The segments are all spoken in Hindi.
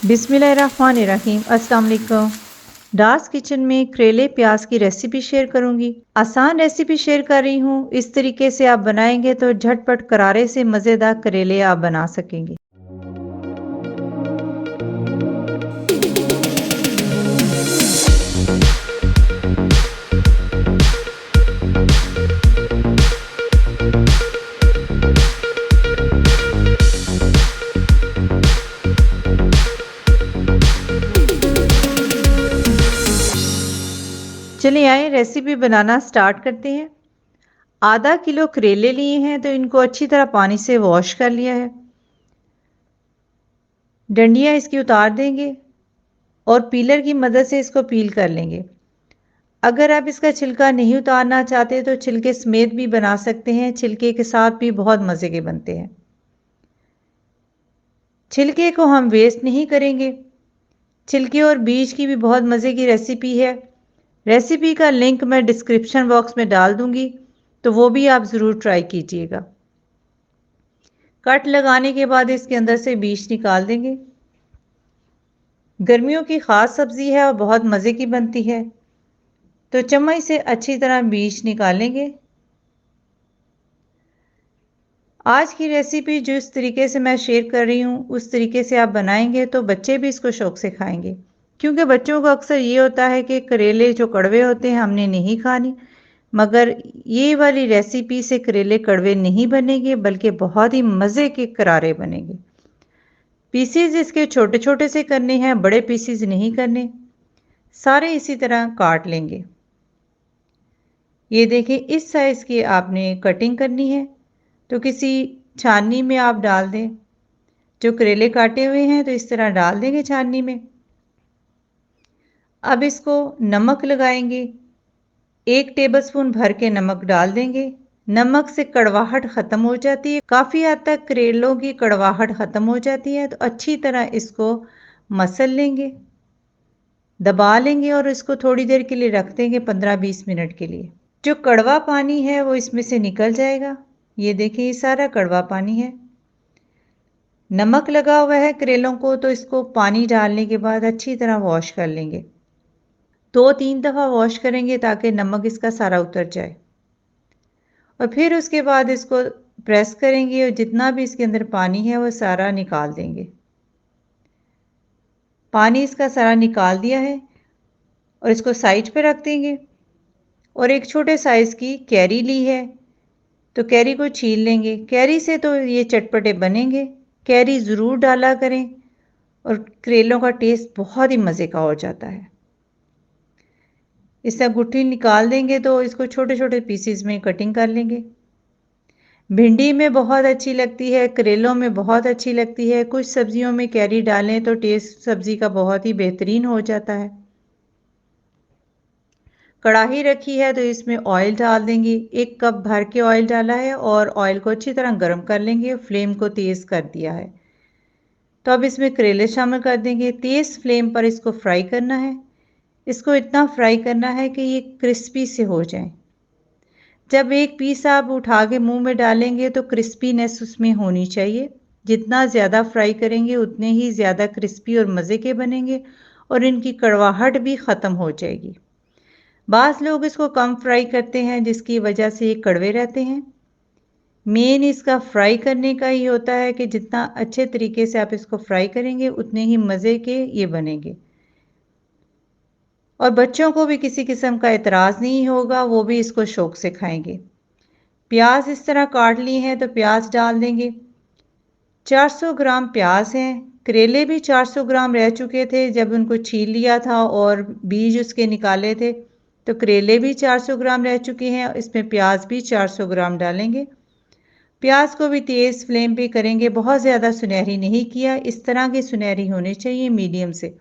बिस्मिल्लाहिर्रहमानिर्रहीम। अस्सलाम वालेकुम। डार्स किचन में करेले प्याज की रेसिपी शेयर करूंगी। आसान रेसिपी शेयर कर रही हूँ। इस तरीके से आप बनाएंगे तो झटपट करारे से मज़ेदार करेले आप बना सकेंगे। चलिए आए रेसिपी बनाना स्टार्ट करते हैं। आधा किलो करेले लिए हैं तो इनको अच्छी तरह पानी से वॉश कर लिया है। डंडियां इसकी उतार देंगे और पीलर की मदद से इसको पील कर लेंगे। अगर आप इसका छिलका नहीं उतारना चाहते तो छिलके समेत भी बना सकते हैं। छिलके के साथ भी बहुत मज़े के बनते हैं। छिलके को हम वेस्ट नहीं करेंगे। छिलके और बीज की भी बहुत मज़े की रेसिपी है। रेसिपी का लिंक मैं डिस्क्रिप्शन बॉक्स में डाल दूंगी, तो वो भी आप ज़रूर ट्राई कीजिएगा। कट लगाने के बाद इसके अंदर से बीज निकाल देंगे। गर्मियों की ख़ास सब्ज़ी है और बहुत मज़े की बनती है, तो चम्मच से अच्छी तरह बीज निकालेंगे। आज की रेसिपी जो इस तरीके से मैं शेयर कर रही हूँ उस तरीके से आप बनाएंगे तो बच्चे भी इसको शौक से खाएंगे, क्योंकि बच्चों को अक्सर ये होता है कि करेले जो कड़वे होते हैं हमने नहीं खानी। मगर ये वाली रेसिपी से करेले कड़वे नहीं बनेंगे, बल्कि बहुत ही मज़े के करारे बनेंगे। पीसीज इसके छोटे छोटे से करने हैं, बड़े पीसीज नहीं करने। सारे इसी तरह काट लेंगे। ये देखें, इस साइज़ की आपने कटिंग करनी है, तो किसी छाननी में आप डाल दें। जो करेले काटे हुए हैं तो इस तरह डाल देंगे छाननी में। अब इसको नमक लगाएंगे। 1 टेबलस्पून भर के नमक डाल देंगे। नमक से कड़वाहट ख़त्म हो जाती है। काफ़ी हद तक करेलों की कड़वाहट ख़त्म हो जाती है, तो अच्छी तरह इसको मसल लेंगे, दबा लेंगे और इसको थोड़ी देर के लिए रख देंगे, 15-20 मिनट के लिए। जो कड़वा पानी है वो इसमें से निकल जाएगा। ये देखिए, ये सारा कड़वा पानी है। नमक लगा हुआ है करेलों को, तो इसको पानी डालने के बाद अच्छी तरह वॉश कर लेंगे। 2-3 दफ़ा वॉश करेंगे ताकि नमक इसका सारा उतर जाए। और फिर उसके बाद इसको प्रेस करेंगे और जितना भी इसके अंदर पानी है वो सारा निकाल देंगे। पानी इसका सारा निकाल दिया है और इसको साइड पे रख देंगे। और एक छोटे साइज़ की कैरी ली है, तो कैरी को छील लेंगे। कैरी से तो ये चटपटे बनेंगे। कैरी ज़रूर डाला करें और करेलों का टेस्ट बहुत ही मज़े का हो जाता है। इससे गुठली निकाल देंगे तो इसको छोटे छोटे पीसीज में कटिंग कर लेंगे। भिंडी में बहुत अच्छी लगती है, करेलों में बहुत अच्छी लगती है। कुछ सब्जियों में कैरी डालें तो टेस्ट सब्जी का बहुत ही बेहतरीन हो जाता है। कढ़ाई रखी है तो इसमें ऑयल डाल देंगे। 1 कप भर के ऑयल डाला है और ऑयल को अच्छी तरह गर्म कर लेंगे। फ्लेम को तेज़ कर दिया है। तो अब इसमें करेले शामिल कर देंगे। तेज़ फ्लेम पर इसको फ्राई करना है। इसको इतना फ्राई करना है कि ये क्रिस्पी से हो जाए। जब एक पीस आप उठा के मुंह में डालेंगे तो क्रिस्पीनेस उसमें होनी चाहिए। जितना ज़्यादा फ्राई करेंगे उतने ही ज़्यादा क्रिस्पी और मज़े के बनेंगे और इनकी कड़वाहट भी ख़त्म हो जाएगी। बाज़ लोग इसको कम फ्राई करते हैं जिसकी वजह से ये कड़वे रहते हैं। मेन इसका फ्राई करने का ही होता है कि जितना अच्छे तरीके से आप इसको फ्राई करेंगे उतने ही मज़े के ये बनेंगे और बच्चों को भी किसी किस्म का एतराज़ नहीं होगा, वो भी इसको शौक से खाएंगे। प्याज इस तरह काट लिए हैं तो प्याज डाल देंगे। 400 ग्राम प्याज हैं। करेले भी 400 ग्राम रह चुके थे जब उनको छील लिया था और बीज उसके निकाले थे, तो करेले भी 400 ग्राम रह चुके हैं। इसमें प्याज भी 400 ग्राम डालेंगे। प्याज को भी तेज़ फ्लेम पे करेंगे, बहुत ज़्यादा सुनहरी नहीं किया, इस तरह की सुनहरी होनी चाहिए, मीडियम से।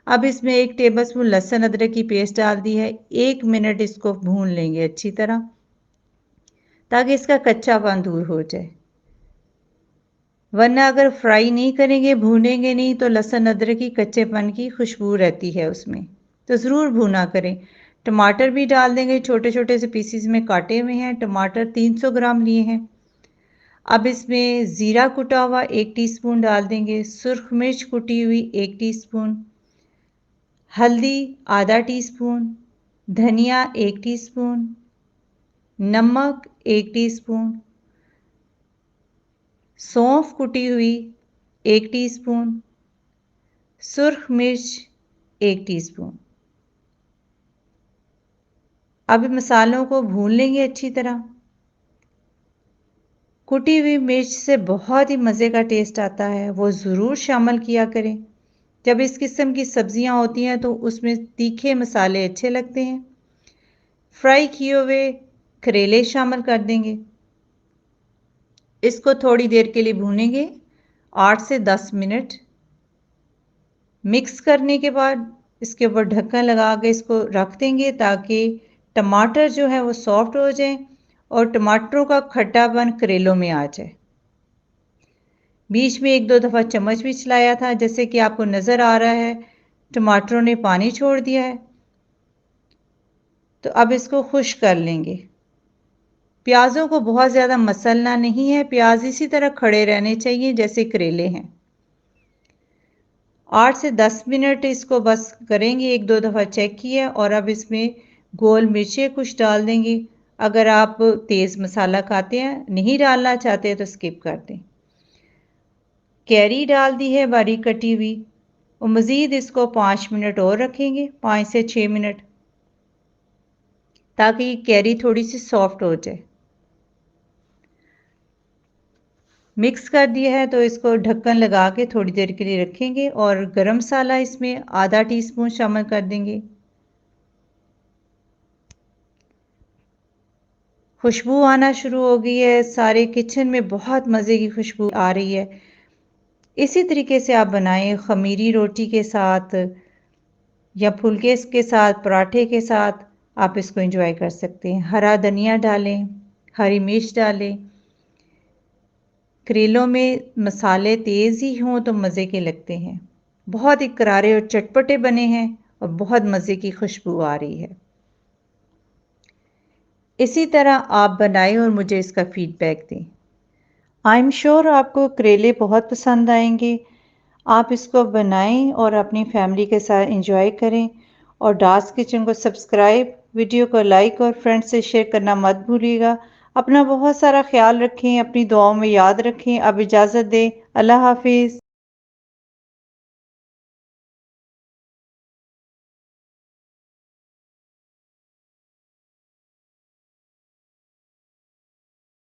अब इसमें 1 टेबलस्पून लहसुन अदरक की पेस्ट डाल दी है। 1 मिनट इसको भून लेंगे अच्छी तरह, ताकि इसका कच्चापन दूर हो जाए। वरना अगर फ्राई नहीं करेंगे, भूनेंगे नहीं, तो लहसुन अदरक की कच्चेपन की खुशबू रहती है उसमें, तो ज़रूर भूना करें। टमाटर भी डाल देंगे, छोटे छोटे से पीसीज में काटे हुए हैं। टमाटर 300 ग्राम लिए हैं। अब इसमें ज़ीरा कुटा हुआ 1 टीस्पून डाल देंगे, सुर्ख मिर्च कुटी हुई 1 टीस्पून, हल्दी आधा टीस्पून, धनिया 1 टीस्पून, नमक 1 टीस्पून, सौंफ कुटी हुई 1 टीस्पून, सुर्ख मिर्च 1 टीस्पून। अब मसालों को भून लेंगे अच्छी तरह। कुटी हुई मिर्च से बहुत ही मज़े का टेस्ट आता है, वो ज़रूर शामिल किया करें। जब इस किस्म की सब्जियां होती हैं तो उसमें तीखे मसाले अच्छे लगते हैं। फ्राई किए हुए करेले शामिल कर देंगे। इसको थोड़ी देर के लिए भूनेंगे, 8 से 10 मिनट। मिक्स करने के बाद इसके ऊपर ढक्कन लगा के इसको रख देंगे ताकि टमाटर जो है वो सॉफ्ट हो जाए और टमाटरों का खट्टापन करेलों में आ जाए। बीच में 1-2 दफ़ा चम्मच भी चलाया था, जैसे कि आपको नज़र आ रहा है टमाटरों ने पानी छोड़ दिया है। तो अब इसको खुश्क कर लेंगे। प्याज़ों को बहुत ज़्यादा मसलना नहीं है, प्याज इसी तरह खड़े रहने चाहिए जैसे करेले हैं। 8 से 10 मिनट इसको बस करेंगे, 1-2 दफ़ा चेक किया और अब इसमें गोल मिर्चें कुछ डाल देंगे। अगर आप तेज़ मसाला खाते हैं, नहीं डालना चाहते तो स्किप कर दें। कैरी डाल दी है बारीक कटी हुई और मज़ीद इसको 5 मिनट और रखेंगे, 5 से 6 मिनट, ताकि कैरी थोड़ी सी सॉफ्ट हो जाए। मिक्स कर दिया है तो इसको ढक्कन लगा के थोड़ी देर के लिए रखेंगे और गरम मसाला इसमें आधा टीस्पून शामिल कर देंगे। खुशबू आना शुरू हो गई है, सारे किचन में बहुत मज़े की खुशबू आ रही है। इसी तरीके से आप बनाएं खमीरी रोटी के साथ या फुलके के साथ, पराठे के साथ आप इसको एंजॉय कर सकते हैं। हरा धनिया डालें, हरी मिर्च डालें। करेलों में मसाले तेज़ ही हों तो मज़े के लगते हैं। बहुत ही करारे और चटपटे बने हैं और बहुत मज़े की खुशबू आ रही है। इसी तरह आप बनाएं और मुझे इसका फीडबैक दें। आई एम श्योर आपको करेले बहुत पसंद आएंगे। आप इसको बनाएं और अपनी फैमिली के साथ एंजॉय करें और डार्स किचन को सब्सक्राइब, वीडियो को लाइक और फ्रेंड्स से शेयर करना मत भूलिएगा। अपना बहुत सारा ख्याल रखें, अपनी दुआओं में याद रखें। अब इजाज़त दें। अल्लाह हाफिज़।